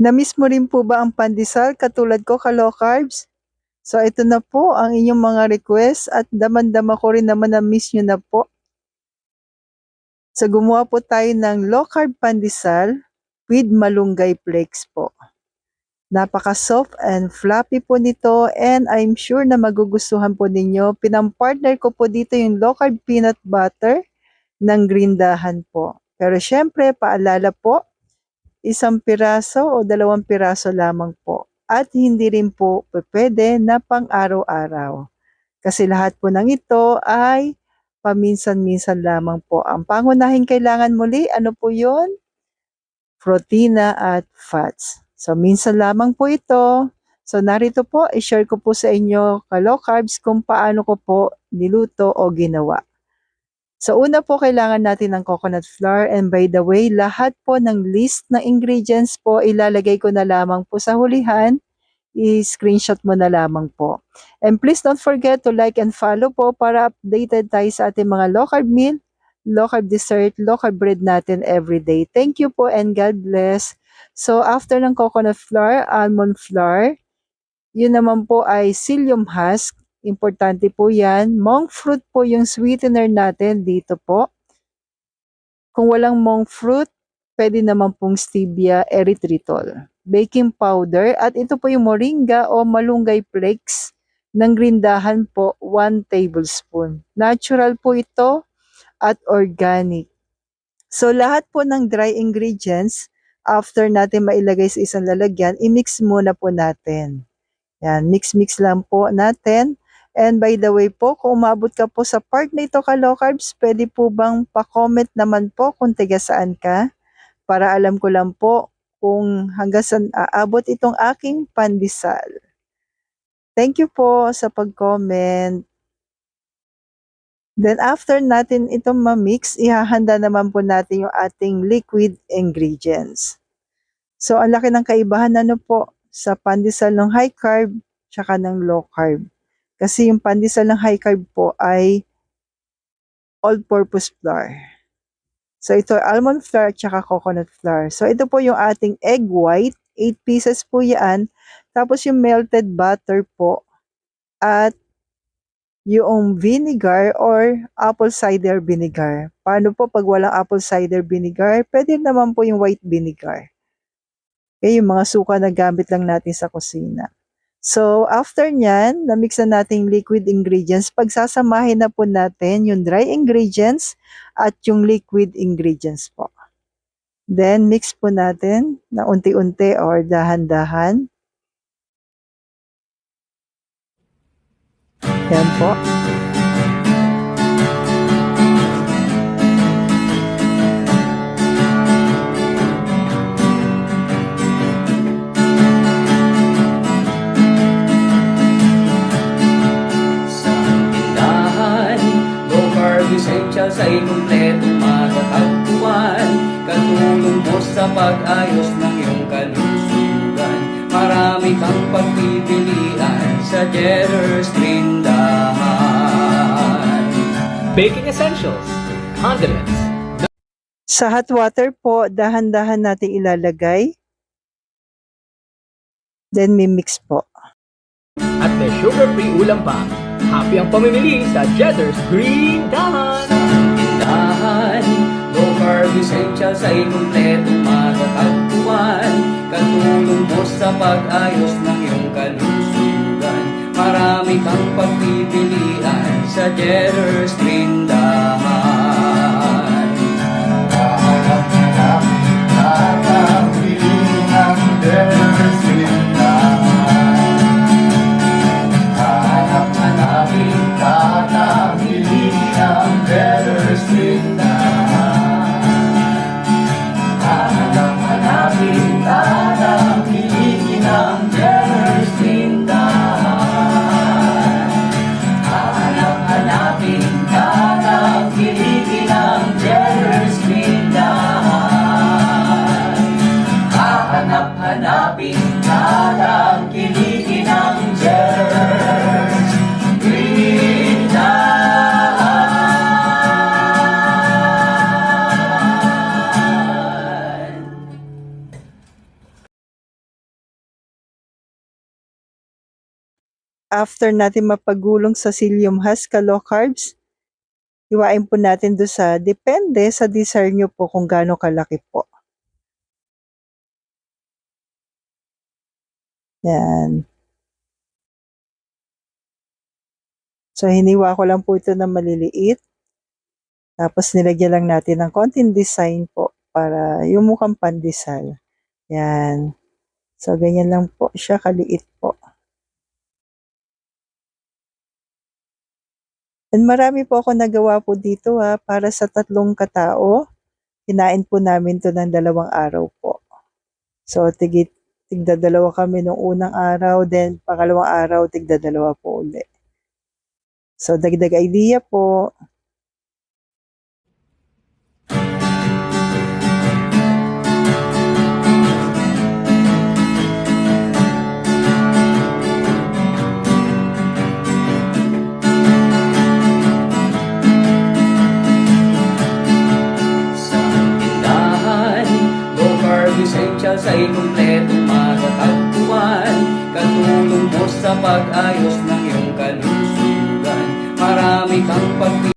Na-miss mo rin po ba ang pandesal katulad ko ka-low carbs? So ito na po ang inyong mga request at damang-dama ko rin naman na-miss nyo na po. So gumawa po tayo ng low carb pandesal with malunggay flakes po. Napaka-soft and fluffy po nito and I'm sure na magugustuhan po ninyo. Pinampartner ko po dito yung low carb peanut butter ng Grindahan po. Pero syempre, paalala po, 1 piraso o 2 piraso lamang po. At hindi rin po pwede na pang-araw-araw. Kasi lahat po ng ito ay paminsan-minsan lamang po. Ang pangunahing kailangan muli, ano po yun? Protina at fats. So, minsan lamang po ito. So, narito po, i-share ko po sa inyo ka-low carbs kung paano ko po niluto o ginawa. So, una po kailangan natin ng coconut flour and by the way, lahat po ng list na ingredients po ilalagay ko na lamang po sa hulihan. I-screenshot mo na lamang po. And please don't forget to like and follow po para updated tayo sa ating mga low carb meal, low carb dessert, low carb bread natin everyday. Thank you po and God bless. So, after ng coconut flour, almond flour, yun naman po ay psyllium husk. Importante po yan. Monk fruit po yung sweetener natin dito po. Kung walang monk fruit, pwede naman pong stevia erythritol. Baking powder at ito po yung moringa o malunggay flakes ng Grindahan po, 1 tablespoon. Natural po ito at organic. So lahat po ng dry ingredients, after natin mailagay sa isang lalagyan, i-mix muna po natin. Yan, mix-mix lang po natin. And by the way po, kung umabot ka po sa part na ito ka-low carbs, pwede po bang pa-comment naman po kung taga saan ka? Para alam ko lang po kung hanggang saan aabot itong aking pandesal. Thank you po sa pag-comment. Then after natin itong ma-mix, ihahanda naman po natin yung ating liquid ingredients. So ang laki ng kaibahan ano po sa pandesal ng high carb tsaka ng low carb. Kasi yung pandesal ng high carb po ay all-purpose flour. So ito almond flour tsaka coconut flour. So ito po yung ating egg white, 8 pieces po yan. Tapos yung melted butter po at yung vinegar or apple cider vinegar. Paano po pag walang apple cider vinegar? Pwede naman po yung white vinegar. Okay, yung mga suka na gamit lang natin sa kusina. So, after nyan, na-mix na natin liquid ingredients, pagsasamahin na po natin yung dry ingredients at yung liquid ingredients po. Then, mix po natin na unti-unti or dahan-dahan. Yan po. Essentials ay kumpletong matatagpuan. Katulong mo sa pag-ayos ng iyong kalusugan. Marami kang pagpipilian sa Jetter's Grindahan. Baking essentials, condiments. Sa hot water po, dahan-dahan natin ilalagay. Then, mimix po. At may sugar-free ulam pa. Happy ang pamimili sa Jetter's Grindahan. Sa tindahan, low carb essentials ay kumpletong matatagpuan. Katulong mo sa pag-ayos ng iyong kalusugan. Marami kang pagpipilian sa Jetter's Grindahan. Hanapin ka ng kiligin ng after natin mapagulong sa psyllium husk, low carbs, hiwain po natin doon sa, depende sa desire nyo po kung gaano kalaki po. Yan. So, hiniwa ko lang po ito na maliliit. Tapos, nilagyan lang natin ng konting design po para yung mukhang pandesal. Yan. So, ganyan lang po siya, kaliit po. And marami po ako nagawa po dito para sa 3 katao. Kinain po namin to ng 2 araw po. So, tigda 2 kami nung unang araw, then pangalawang araw, tigda 2 po ulit. So, dagdag idea po. Sa tindahan, low carb essentials ay kumpletong matatagpuan. Katulong mo sa pag-ayos ng iyong kalusugan. Marami kang pagpili